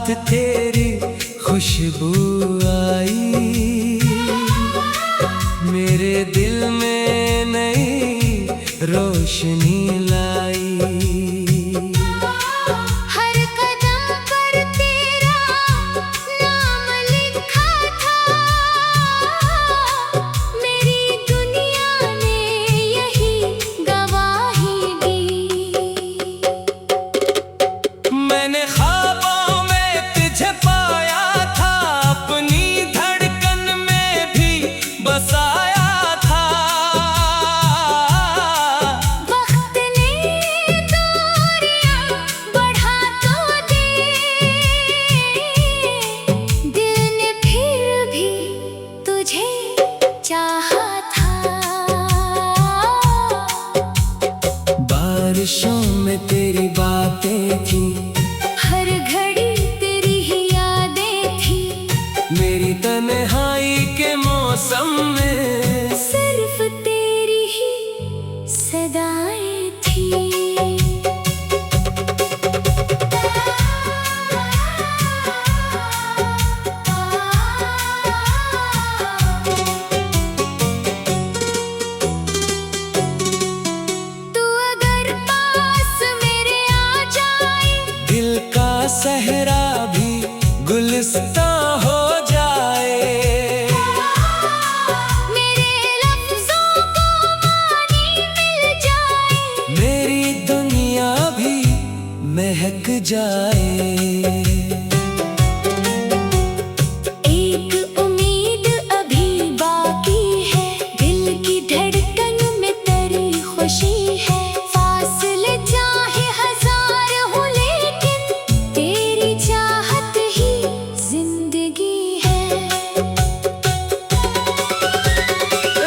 साथ तेरी खुशबू आई, मेरे दिल में नई रोशनी लाई। हर कदम पर तेरा नाम लिखा था, मेरी दुनिया ने यही गवाही दी। मैंने ख्वाबों में तुझे पाया था, अपनी धड़कन में भी बसाया था। वक्त ने दूरियां बढ़ा तो दी, दिल ने फिर भी तुझे चाहा था। बारिशों में तेरी बातें थी, हर घड़ी तेरी ही यादें थी, मेरी तन्हाई के मौसम में सिर्फ तेरी ही सदाएं थी। तू अगर पास मेरे आ जाए, दिल का सहरा भी गुलिस्तां हो जाए। मेरे लफ्जों को मानी मिल जाए, मेरी दुनिया भी महक जाए। एक उम्मीद अभी बाकी है, दिल की धड़कन में तेरी खुशी है। फासले चाहे हजार हो, लेकिन तेरी चाहत ही जिंदगी है।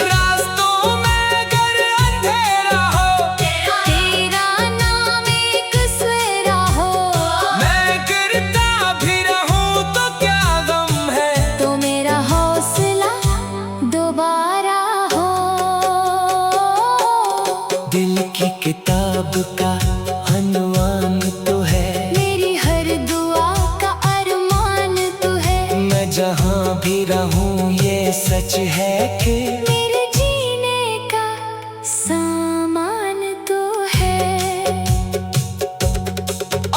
रास्तों में अगर अंधेरा हो, तेरा नाम एक सवेरा हो, मैं गिरता भी रहूं तो क्या गम है। तो मेरा हौसला दोबारा हो। दिल की किताब का अनवान तो है, मेरी हर दुआ का अरमान तू है। मैं जहां भी रहूं ये सच है कि मेरे जीने का सामान तू है।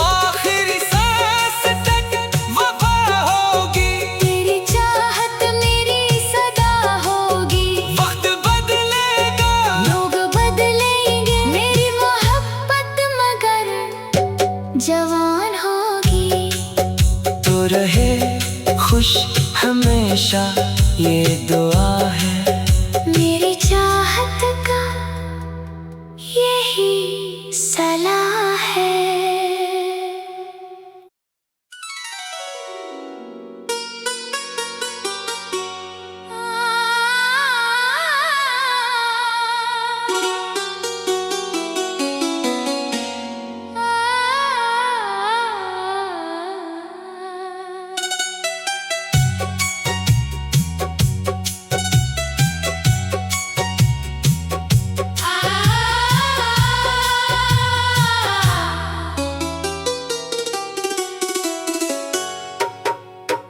आखिरी सांस तक वफा होगी, तेरी चाहत मेरी सदा होगी। वक्त बदलेगा, लोग बदलेंगे, मेरी मोहब्बत मगर जवान होगी। तो रहे खुश हमेशा ये दुआ है। मेरी चाहत का यही सलाह है।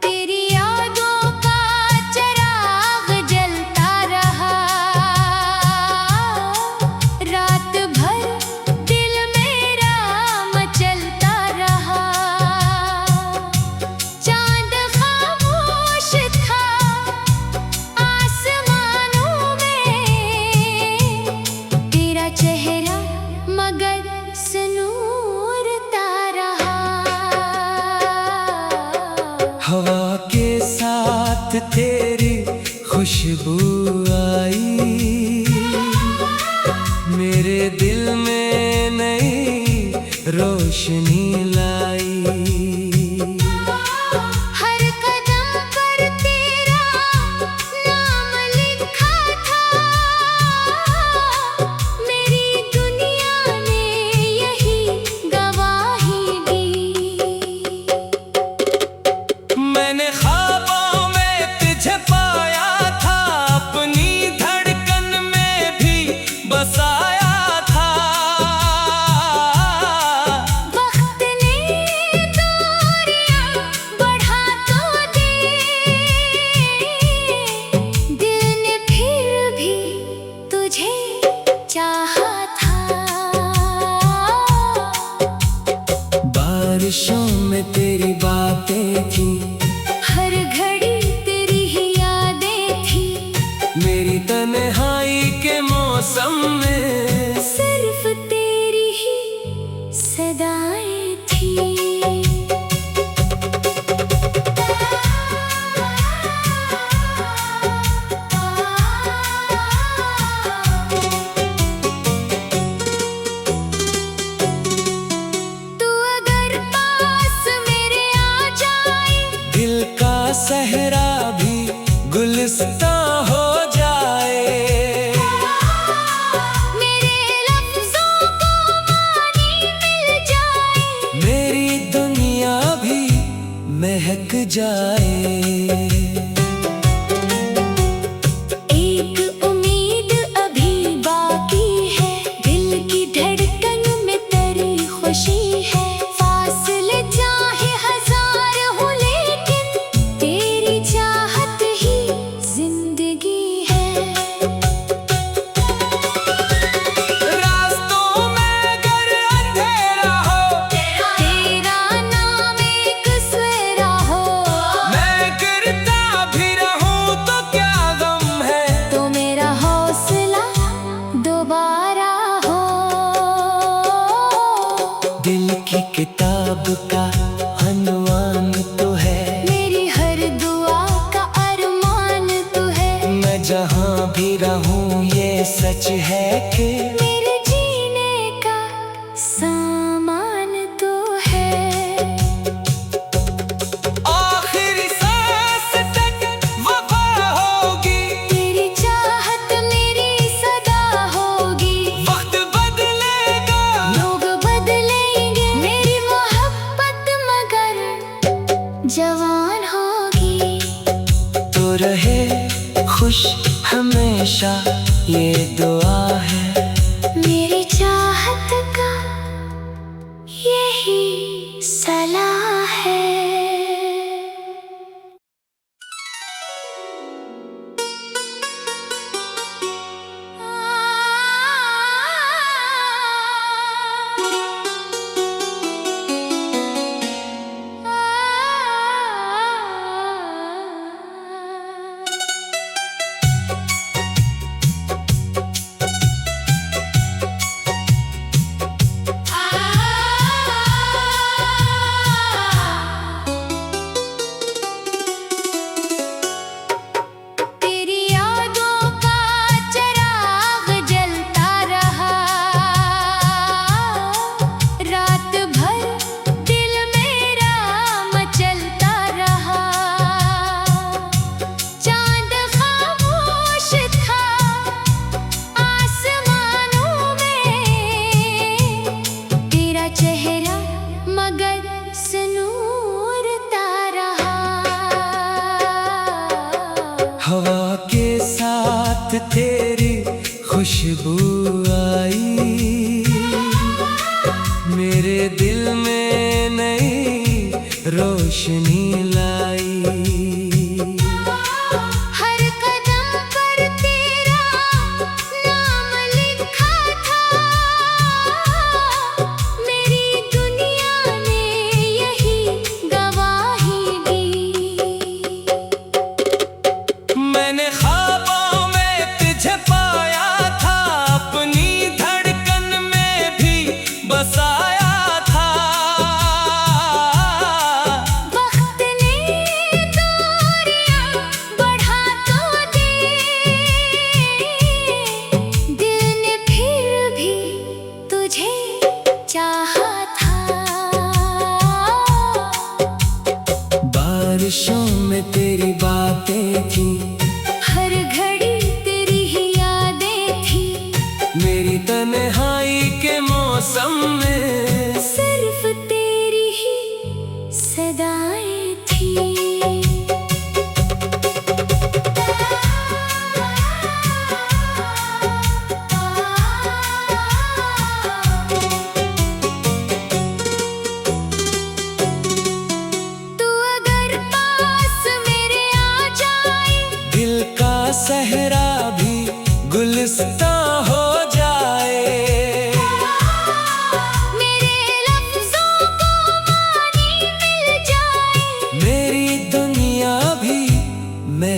तेरी यादों का चिराग जलता रहा, रात भर दिल मेरा मचलता रहा। चांद खामोश था आसमानों में, तेरा चेहरा मगर सनूरता रहा। हवा के साथ तेरी खुशबू आई, मेरे दिल में नई रोशनी लाई। हर कदम पर तेरा नाम लिखा था, मेरी दुनिया ने यही गवाही दी। मैंने ख्वाबों में तुझे पाया था, अपनी धड़कन में भी बसाया था। वक्त ने बारिशों में तेरी बातें थी, हर घड़ी तेरी ही यादें थी। मेरी तन्हाई के मौसम में सिर्फ तेरी ही सदाएं थी। दिल का सहरा भी गुलिस्तां हो जाए। मेरे लफ्जों को मानी मिल जाए। मेरी दुनिया भी महक जाए। एक उम्मीद अभी बाकी है, दिल की धड़कन में तेरी खुशी है। फासले चाहे हजार हो लेकिन तेरी चाहत ही जिंदगी है। रास्तों में अगर अंधेरा हो, तेरा नाम एक सवेरा हो। मैं गिरता भी रहूं तो क्या गम है, तो मेरा हौसला दोबारा हो। दिल की किताब का अनवान तो है, मेरी हर दुआ का अरमान तू है। मैं जहां भी रहूं ये सच है कि मेरे जीने का सामान तू है। आखिरी सांस तक वफा होगी। तेरी चाहत मेरी सदा होगी। वक्त बदलेगा, लोग बदलेंगे, मेरी मोहब्बत मगर जवान होगी। तो रहे खुश हमेशा ये दुआ है। मेरी चाहत का यही सलाह है। तेरी यादों का चिराग जलता रहा। रात भर दिल मेरा मचलता रहा। चांद खामोश था आसमानों में। तेरा चेहरा मगर सनूरता रहा। हवा के साथ तेरी खुशबू आई, मेरे दिल में नई रोशनी लाई। हर कदम पर तेरा नाम लिखा था। मेरी दुनिया ने यही गवाही दी। मैंने ख्वाबों में तुझे पाया था, अपनी धड़कन में भी बसाया था। वक्त ने दूरियां बढ़ा तो दी। दिल ने फिर भी तुझे चाहा था। बारिशों में तेरी बातें थी, हर घड़ी तेरी ही यादें थी। मेरी तन्हाई के मौसम में सिर्फ तेरी ही सदाएं थी। तू अगर पास मेरे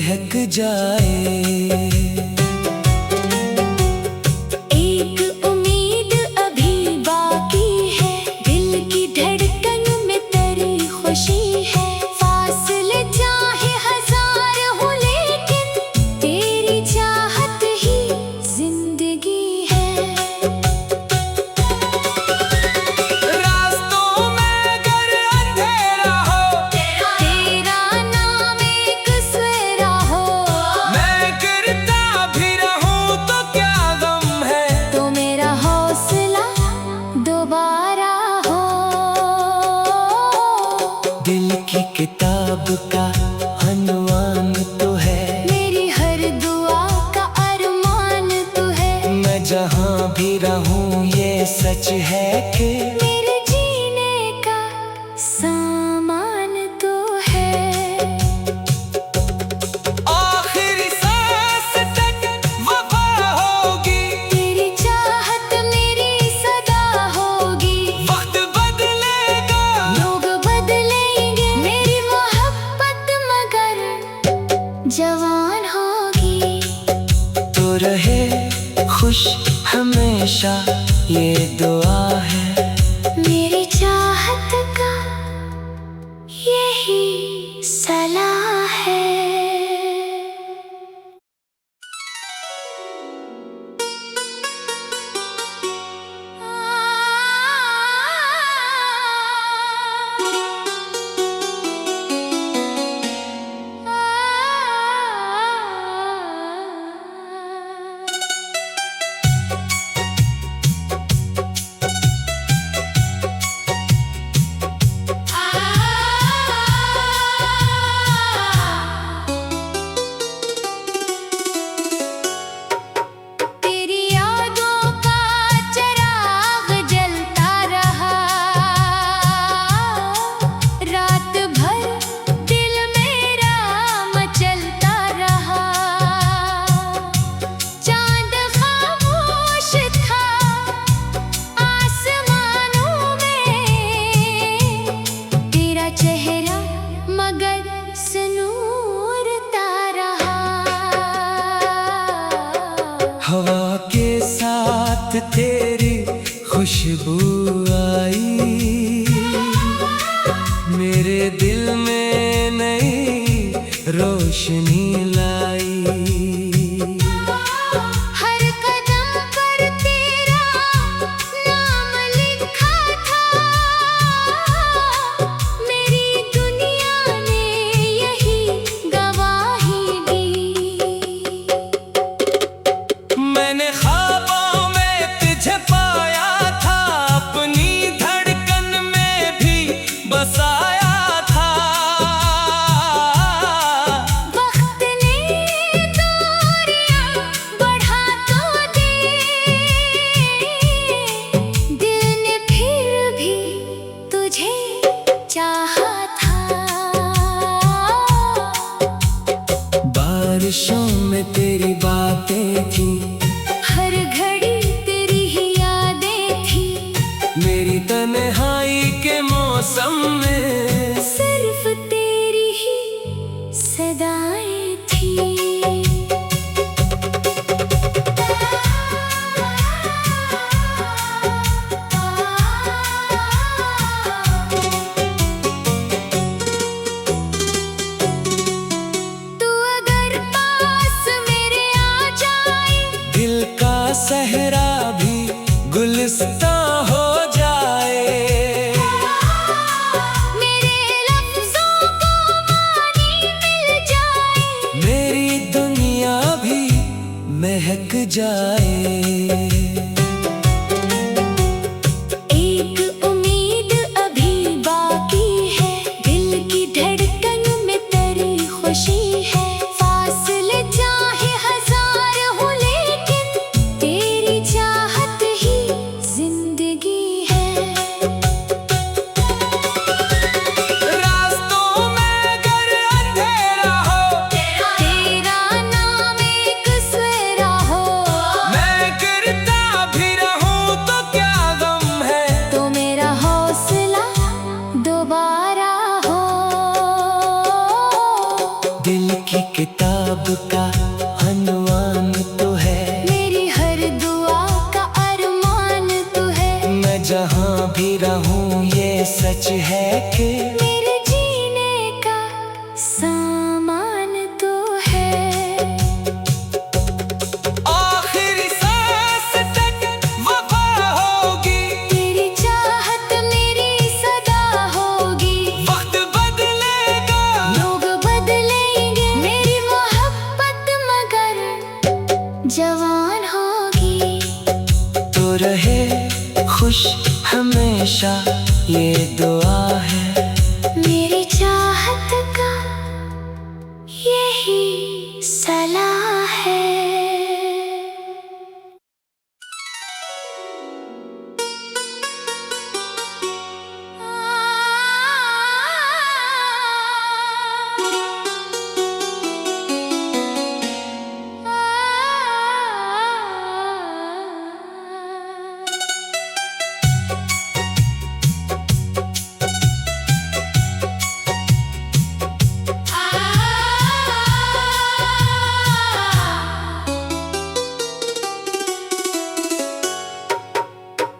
महक जाए। एक उम्मीद अभी बाकी है, दिल की धड़कन में तेरी खुशी है। फासले चाहे हजार हो लेकिन तेरी चाहत ही जिंदगी है। रास्तों में अगर अंधेरा हो, तेरा नाम एक सवेरा हो। मैं गिरता भी रहूं तो क्या गम है, तो मेरा हौसला दोबारा हो। दिल की किताब का अनवान तो है, मेरी हर दुआ का अरमान तू है। मैं जहां भी रहूं ये सच है कि मेरे जीने का सामान तू है। आखिरी सांस तक वफा होगी, तेरी चाहत मेरी सदा होगी। वक्त बदलेगा, लोग बदलेंगे, मेरी मोहब्बत मगर जवान होगी। तो रहे खुश हमेशा ये दुआ है। मेरी चाहत का यही सलाह है। तेरी यादों का चिराग जलता रहा, रात भर दिल मेरा मचलता रहा। चांद खामोश था आसमानों में, तेरा चेहरा मगर सनूरता रहा। हवा के साथ तेरी खुशबू आई, मेरे दिल में नई रोशनी लाई। हर कदम पर तेरा नाम लिखा था, मेरी दुनिया ने यही गवाही दी। मैंने ख्वाबों में तुझे पाया था, अपनी धड़कन में भी बसाया था। वक्त ने दूरियां बढ़ा तो दी, दिल ने फिर भी तुझे चाहा था। बारिशों में तेरी बातें थी, हर घड़ी तेरी ही यादें थी। मेरी तन्हाई के मौसम में सिर्फ तेरी ही सदाएं थी। तू अगर पास मेरे भी रहूं ये सच है कि मेरे जीने का सामान तो है। आखिरी सांस तक वफा होगी, तेरी चाहत मेरी सदा होगी। वक्त बदलेगा, लोग बदलेंगे, मेरी मोहब्बत मगर जवान होगी। तो रहे खुश हमेशा ये दुआ है। मेरी चाहत का यही सलाह है।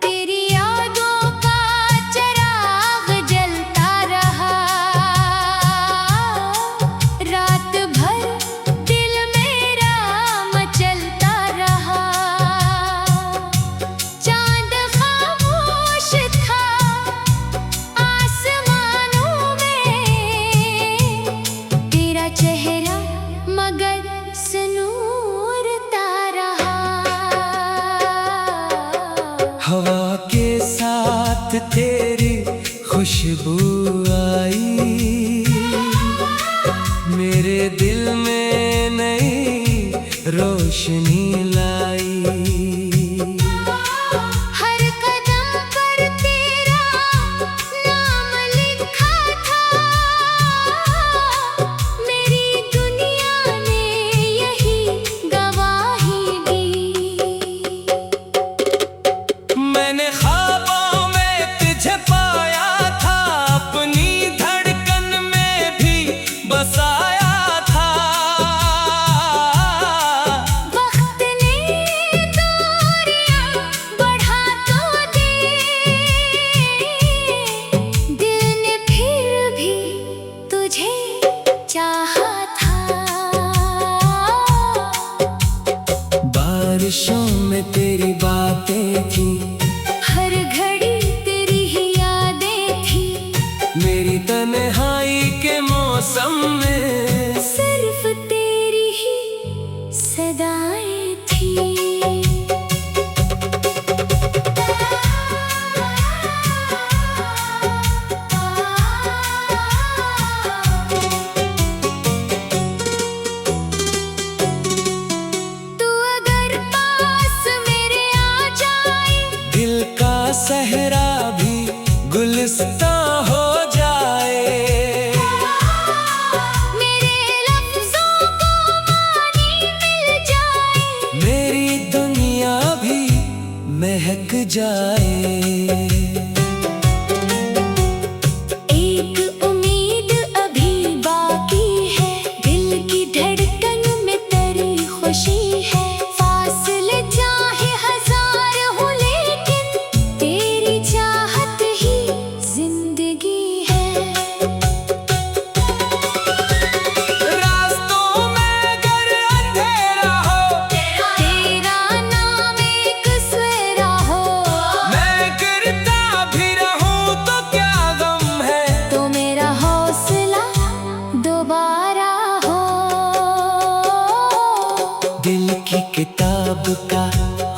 तेरी यादों का चिराग जलता रहा, रात भर दिल मेरा मचलता रहा। चांद खामोश था आसमानों में, तेरा चेहरा मगर सनूरता रहा। हवा के साथ तेरी खुशबू आई, मेरे दिल में नई रोशनी लाई। हर कदम पर तेरा नाम लिखा था, मेरी दुनिया ने यही गवाही दी। मैंने ख्वाबों में तुझे पाया था, अपनी धड़कन में भी बसाया था। वक्त ने दूरियां बढ़ा तो दी, दिल ने फिर भी तुझे चाहा था। बारिशों में तेरी बातें थी, हर घड़ी तेरी ही यादें थी, मेरी तन्हाई के मौसम में सिर्फ तेरी ही सदाएं थी। तू अगर पास मेरे आ जाए, दिल का सहरा भी गुलिस्तां हो जाए। मेरे लफ्जों को मानी मिल जाए, मेरी दुनिया भी महक जाए। एक उम्मीद अभी बाकी है, दिल की धड़कन में तेरी खुशी है। फासले चाहे हजार हो लेकिन तेरी चाहत ही जिंदगी है। रास्तों में अगर अंधेरा हो, तेरा नाम एक सवेरा हो, मैं गिरता भी रहूं तो क्या गम है। तो मेरा हौसला दोबारा हो। दिल की किताब का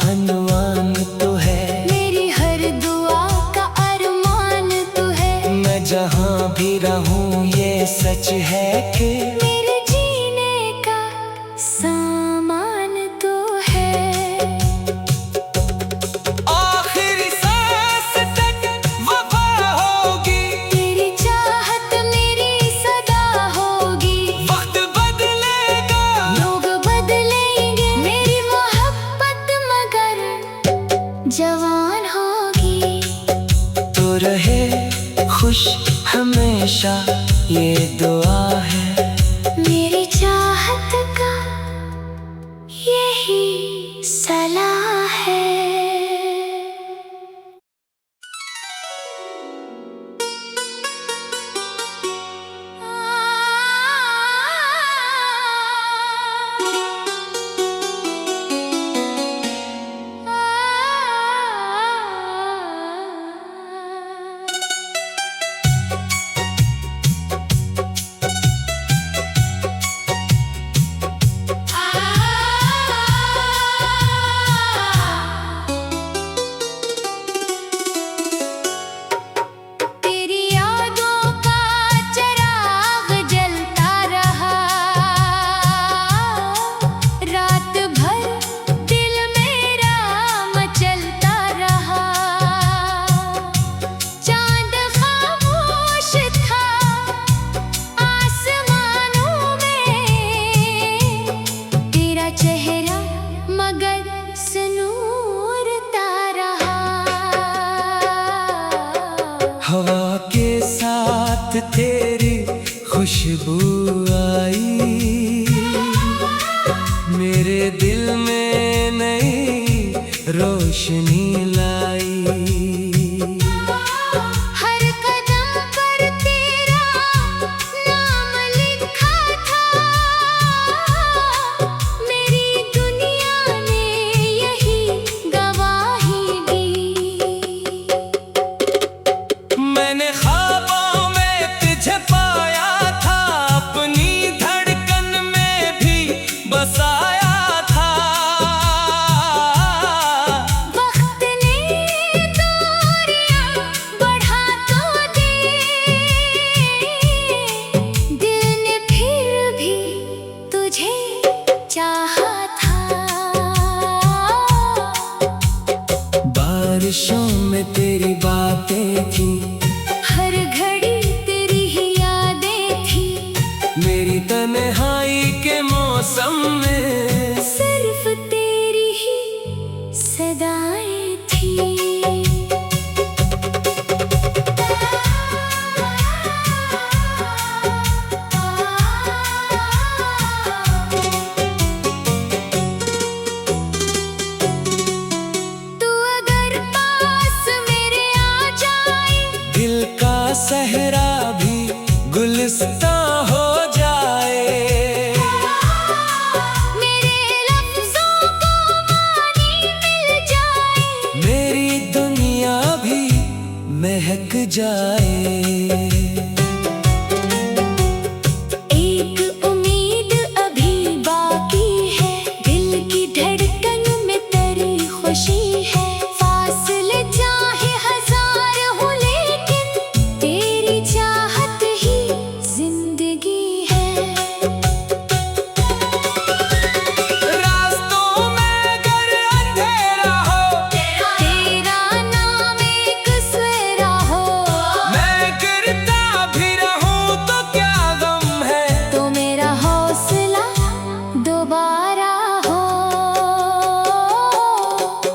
अनवान तो है, मेरी हर दुआ का अरमान तो है। मैं जहां भी रहूं ये सच है कि मेरे जीने का सामान तो है। आखिरी सांस तक वफा होगी, तेरी चाहत मेरी सदा होगी। वक्त बदलेगा, लोग बदलेंगे, मेरी मोहब्बत मगर जवान होगी। तो रहे खुश हमेशा ये दुआ है। मेरी चाहत का यही सलाह है। हवा के साथ तेरी खुशबू आई, मेरे दिल में नई रोशनी लाई। हर कदम पर तेरा नाम लिखा था, मेरी दुनिया ने यही गवाही दी। मैंने ख्वाबों में तुझे पाया था, अपनी धड़कन में भी बसाया था। वक्त ने दूरियां बढ़ा तो दी, दिल ने फिर भी तुझे चाहा था। बारिशों में तेरी बातें थी, हर घड़ी तेरी ही यादें थी, मेरी तन्हाई के मौसम में सिर्फ तेरी ही सदाएं थी। तू अगर पास मेरे आ जाए, दिल का सहरा भी गुलिस्तां हो जाए। मेरे लफ्जों को मानी मिल जाए, मेरी दुनिया भी महक जाए। एक उम्मीद अभी बाकी है, दिल की धड़कन में तेरी खुशी है। फासले चाहे हजार हो, लेकिन तेरी चाहत ही जिंदगी है। रास्तों में अगर अंधेरा हो, तेरा नाम एक सवेरा हो, मैं गिरता भी रहूं तो क्या गम है। तो मेरा हौसला दोबारा हो।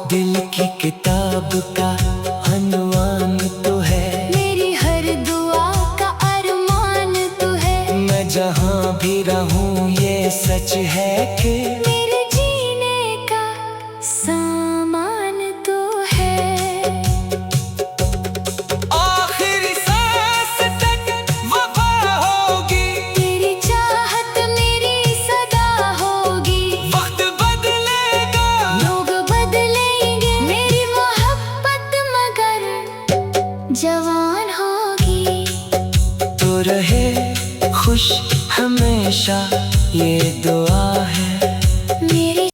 दिल की किताब का अनवान तो है, मेरी हर दुआ का अरमान तू है। मैं जहां भी रहूं ये सच है कि मेरे जीने का सामान तू है। आखिरी सांस तक वफा होगी, तेरी चाहत मेरी सदा होगी। वक्त बदलेगा, लोग बदलेंगे, मेरी मोहब्बत मगर जवान होगी। तो रहे खुश हमेशा ये दुआ है।